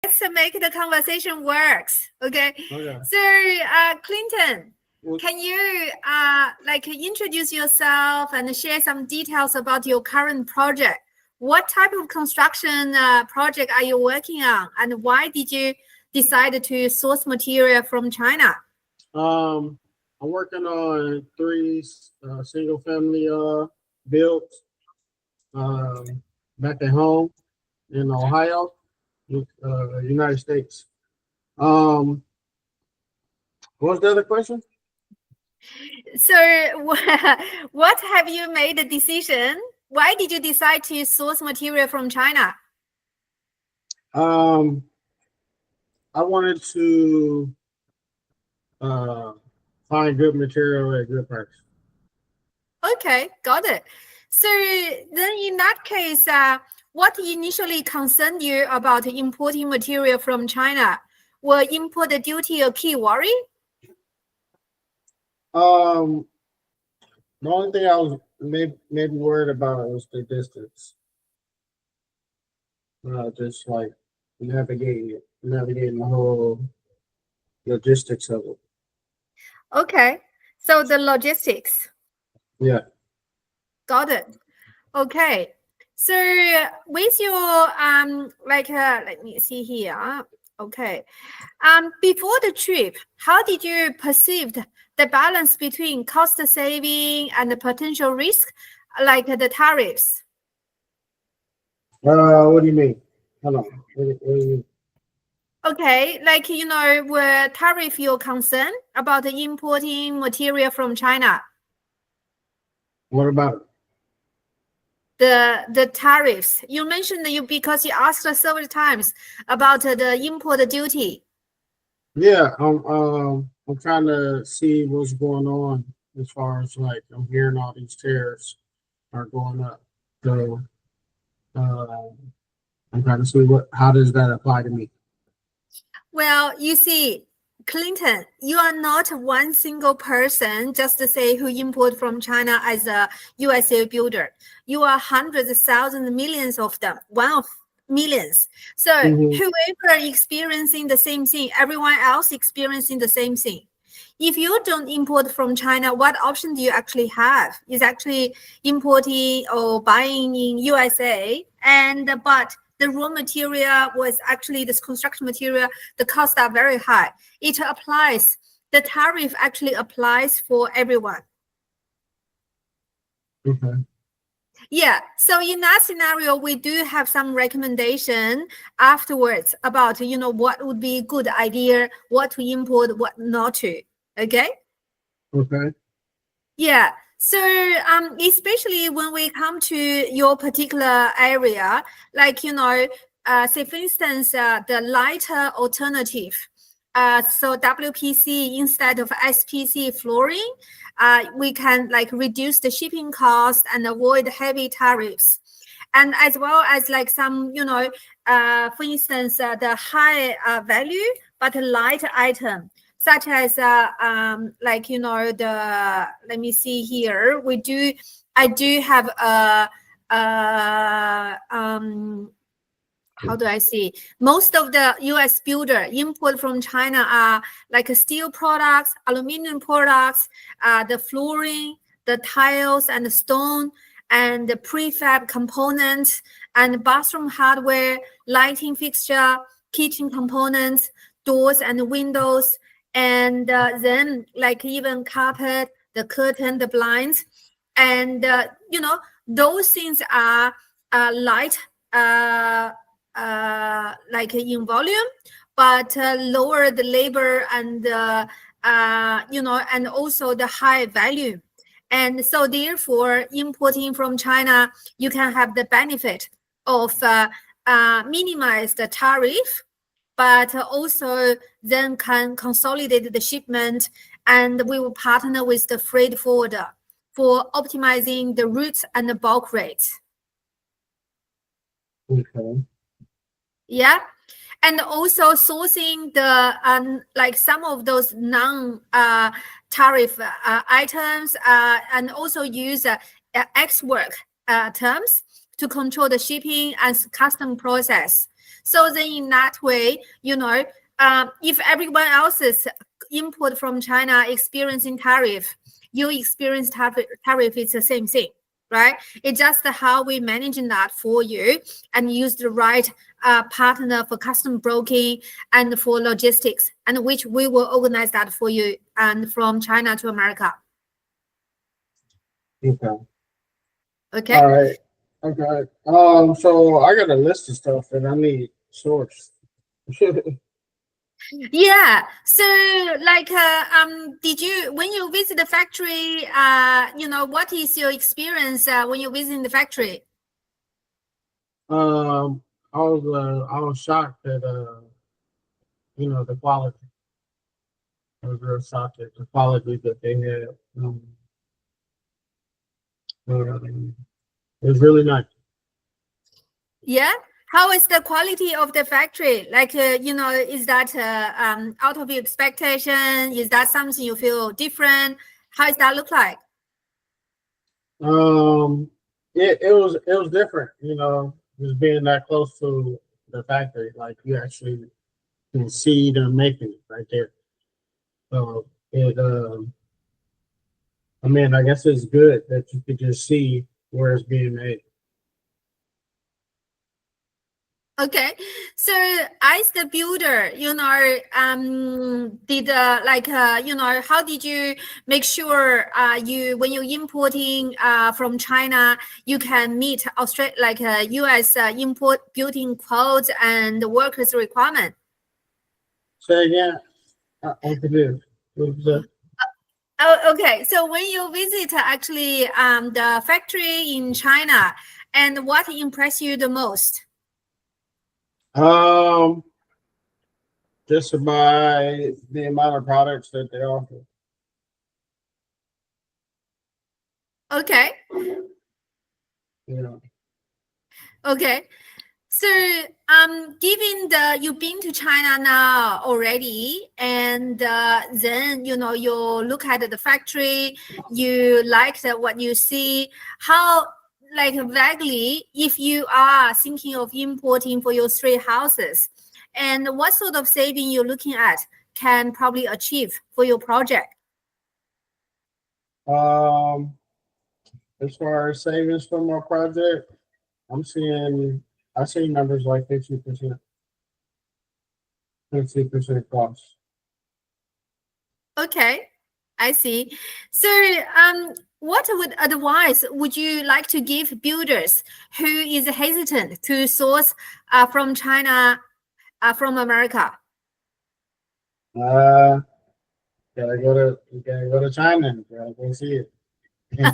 let's make the conversation works. Okay. Okay. So, Clinton, can you introduce yourself and share some details about your current project? What type of construction project are you working on, and why did you decide to source material from China? I'm working on 3 single family builds back at home in Ohio, United States. What's the other question? So what have you made a decision? Why did you decide to source material from China? I wanted to find good material at a good price. Okay, got it. So then in that case, what initially concerned you about importing material from China? Were import duty a key worry? The only thing I was maybe worried about was the distance. Just like navigating the whole logistics of it. Okay, so the logistics. Yeah. Got it. Okay. So with your let me see here. Okay. Before the trip, how did you perceive the balance between cost saving and the potential risk, like the tariffs? What do you mean? Hold on. What do you mean? Okay, were tariff your concern about importing material from China? What about the tariffs? You mentioned because you asked us several times about the import duty. Yeah, I'm trying to see what's going on as far as like I'm hearing all these tariffs are going up. So I'm trying to see how does that apply to me? Well, you see, Clinton, you are not one single person just to say who import from China as a USA builder. You are hundreds of thousands, millions of them, one of millions. So whoever experiencing the same thing, everyone else experiencing the same thing. If you don't import from China, what option do you actually have? Is actually importing or buying in USA, but the raw material was actually this construction material, the costs are very high. It applies, the tariff actually applies for everyone. Okay. Yeah, so in that scenario, we do have some recommendation afterwards about, what would be a good idea, what to import, what not to, okay? Okay. Yeah, so especially when we come to your particular area, say for instance, the lighter alternative, so WPC instead of SPC flooring, we can reduce the shipping cost and avoid heavy tariffs. And as well as some, for instance, the high value but light item, such as let me see here, I do have how do I see? Most of the US builder import from China are steel products, aluminum products, the flooring, the tiles and the stone, and the prefab components, and bathroom hardware, lighting fixture, kitchen components, doors and windows, and then even carpet, the curtain, the blinds, and those things are light in volume, but lower the labor and and also the high value. And so therefore, importing from China, you can have the benefit of minimize the tariff, but also then can consolidate the shipment, and we will partner with the freight forwarder for optimizing the routes and the bulk rates. Okay. Yeah, and also sourcing the some of those non-tariff items, and also use guesswork terms to control the shipping and custom process. So then in that way, if everyone else's import from China experiencing tariff, you experience tariff, it's the same thing, right? It's just how we managing that for you and use the right partner for custom broking and for logistics, and which we will organize that for you and from China to America. Okay. Okay. All right. Okay. So I got a list of stuff that I need sourced. Yeah. So like, when you visit the factory, what is your experience when you visit the factory? I was shocked at the quality. I was real shocked at the quality that they had. It was really nice. Yeah. How is the quality of the factory? Like, is that out of your expectation? Is that something you feel different? How does that look like? It was different, just being that close to the factory. Like you actually can see them making it right there. So I guess it's good that you could just see where it's being made. Okay, so as the builder, how did you make sure when you're importing from China, you can meet U.S. import building codes and workers requirement? Say again. I'm confused. What was that? Oh, okay. So when you visit actually the factory in China, and what impressed you the most? Just by the amount of products that they offer. Okay. Yeah. Okay. So, given you've been to China now already, and then you look at the factory, you like what you see. How, like vaguely, if you are thinking of importing for your 3 houses, and what sort of saving you're looking at can probably achieve for your project? As far as savings from my project, I see numbers like 50%, 50% cost. Okay, I see. So, what advice would you like to give builders who is hesitant to source from China, from America? You gotta go to China. You gotta go see it. You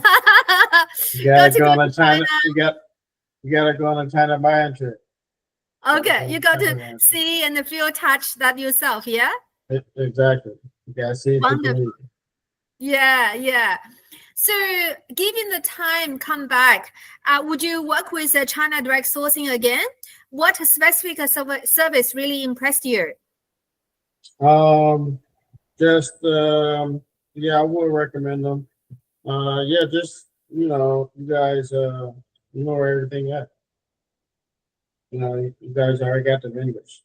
gotta go to China. You gotta go on a China buying trip. Okay, you got to see and feel, touch that yourself, yeah? Exactly. You gotta see it. Wonderful. Yeah, yeah. So, given the time come back, would you work with ChinaDirect Sourcing again? What specific service really impressed you? Yeah, I would recommend them. Yeah, just you guys know where everything at. You guys already got the vendors,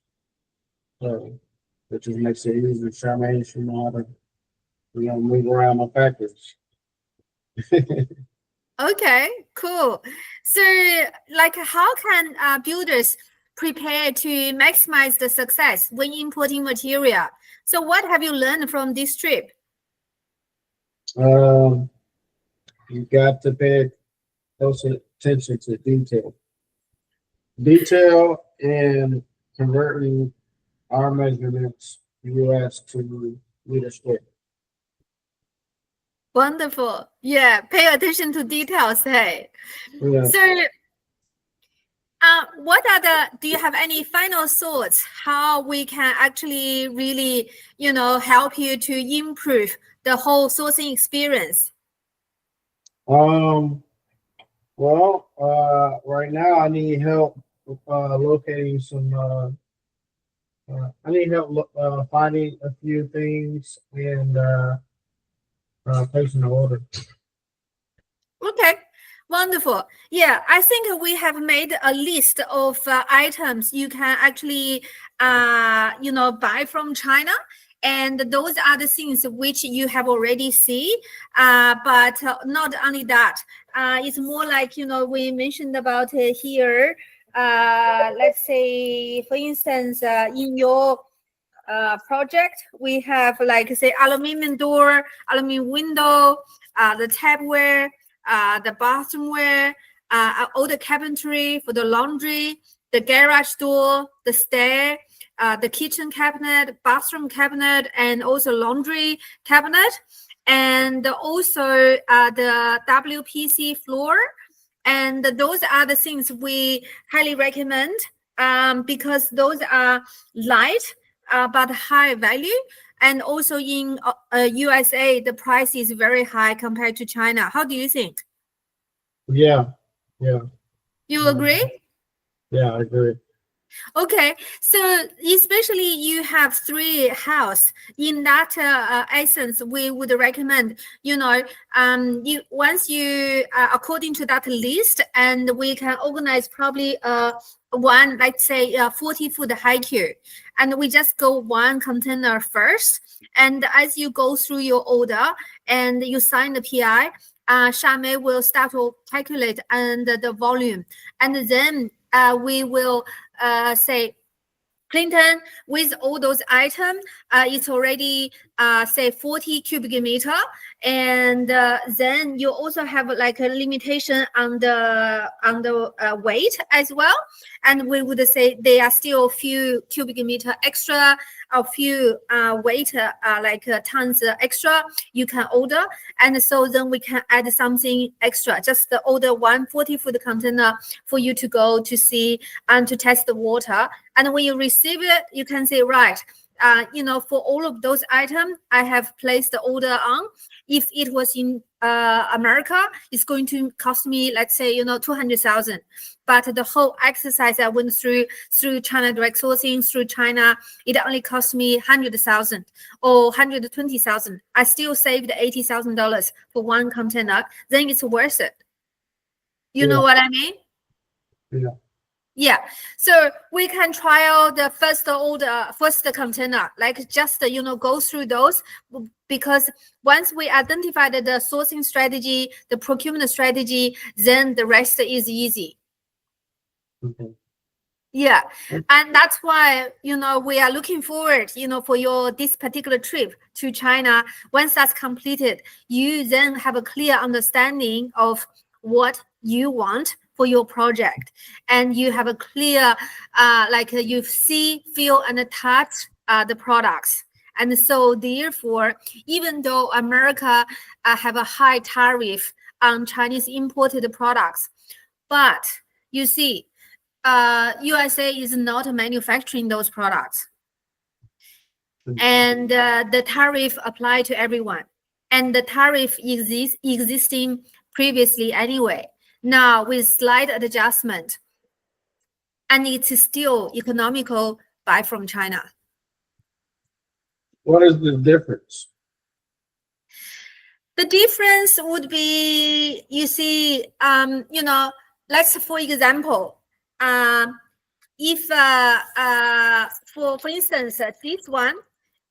so it just makes it easier. Charmaine should know how to move around my package. Okay, cool. So, like, how can builders prepare to maximize the success when importing material? So, what have you learned from this trip? You got to pay close attention to detail, and converting our measurements U.S. to leadership. Wonderful. Yeah, pay attention to details. Hey. Yeah. So, do you have any final thoughts how we can actually really, help you to improve the whole sourcing experience? Well, right now I need help locating some. I need help finding a few things and placing an order. Okay. Wonderful. Yeah, I think we have made a list of items you can actually, buy from China. And those are the things which you have already seen. But not only that, it's more like, we mentioned about it here. Let's say, for instance, in your project, we have like say aluminum door, aluminum window, the tapware, the bathroomware, all the cabinetry for the laundry, the garage door, the stair, the kitchen cabinet, bathroom cabinet, and also laundry cabinet, and also the WPC floor. And those are the things we highly recommend because those are light but high value. And also in USA, the price is very high compared to China. How do you think? Yeah. You agree? Yeah, I agree. Okay, so especially you have 3 house. In that essence, we would recommend, you once you according to that list, and we can organize probably one, let's say 40-foot high queue, and we just go one container first. And as you go through your order and you sign the PI, Xiaomei will start to calculate and the volume, and then we will say, Clinton, with all those items, it's already say 40 cubic meter, and then you also have like a limitation on the weight as well. And we would say there are still a few cubic meter extra, a few weight tons extra you can order, and so then we can add something extra. Just order 1 40-foot container for you to go to see and to test the water. And when you receive it, you can say, right, for all of those items, I have placed the order on. If it was in America, it's going to cost me, let's say, 200,000. But the whole exercise I went through ChinaDirect Sourcing, through China, it only cost me 100,000 or 120,000. I still saved $80,000 for one container. Then it's worth it. You know what I mean? Yeah. Yeah, so we can trial the first container, like just go through those, because once we identified the sourcing strategy, the procurement strategy, then the rest is easy. Okay. Yeah, and that's why we are looking forward for this particular trip to China. Once that's completed, you then have a clear understanding of what you want for your project, and you have a clear you see, feel, and touch the products. And so therefore, even though America have a high tariff on Chinese imported products, but you see, USA is not manufacturing those products, and the tariff apply to everyone, and the tariff existing previously anyway. Now with slight adjustment, and it's still economical buy from China. What is the difference? The difference would be, you see, let's, for example, if for instance, this one,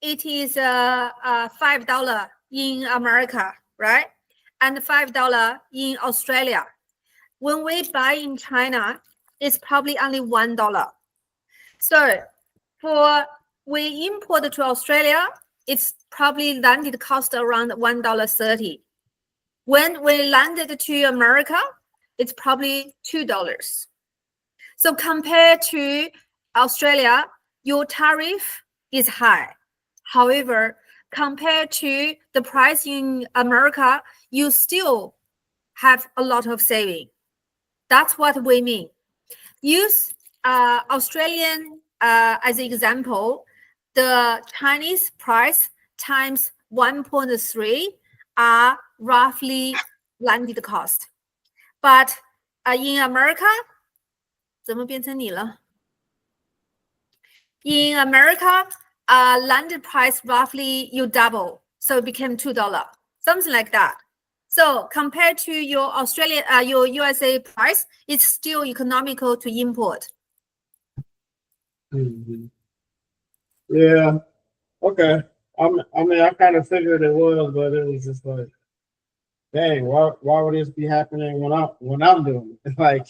it is $5 in America, right? And $5 in Australia. When we buy in China, it's probably only $1. So for we import to Australia, it's probably landed cost around $1.30. When we landed to America, it's probably $2. So compared to Australia, your tariff is high. However, compared to the price in America, you still have a lot of saving. That's what we mean. Use Australian as an example. The Chinese price times 1.3 are roughly landed cost. But in America, 怎么变成你了? In America, landed price roughly you double, so it became $2, something like that. So compared to your your USA price, it's still economical to import. Yeah. Okay. I mean, I kind of figured it was, but it was just like, dang, why would this be happening when I'm doing it? Like,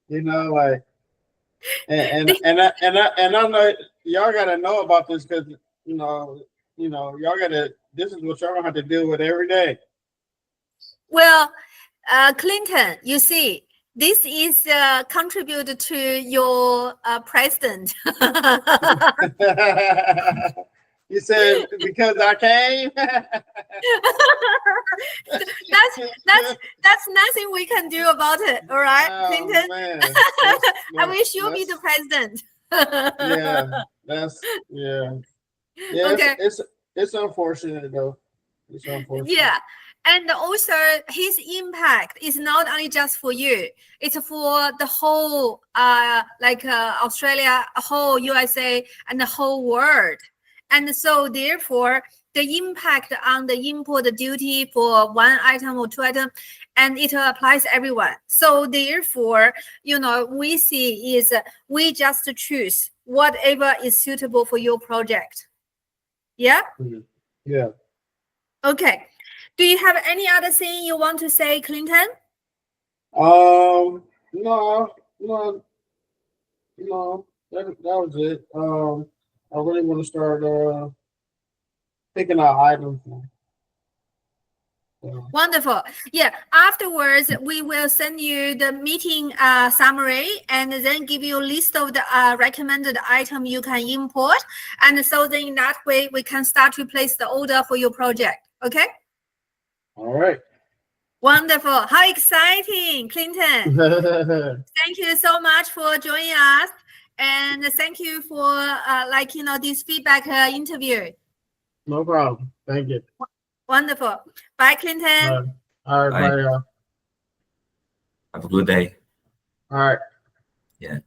like, and I know y'all gotta know about this because y'all gotta. This is what y'all gonna have to deal with every day. Well, Clinton, you see, this is contributed to your president. You said because I came. that's nothing we can do about it. All right, oh, Clinton. Man. I wish you'll be the president. Yeah. Okay. It's unfortunate though. It's unfortunate. Yeah. And also his impact is not only just for you, it's for the whole Australia, whole USA, and the whole world. And so therefore the impact on the import duty for one item or two items, and it applies to everyone. So therefore, we see is we just choose whatever is suitable for your project. Yeah? Yeah. Okay. Do you have any other thing you want to say, Clinton? No. That was it. I really want to start picking out items. Wonderful. Yeah. Afterwards, we will send you the meeting summary and then give you a list of the recommended item you can import. And so then in that way, we can start to place the order for your project. Okay? All right. Wonderful. How exciting, Clinton. Thank you so much for joining us. And thank you for this feedback interview. No problem. Thank you. Wonderful. Bye, Clinton. All right. Bye, y'all. Have a good day. All right. Yeah.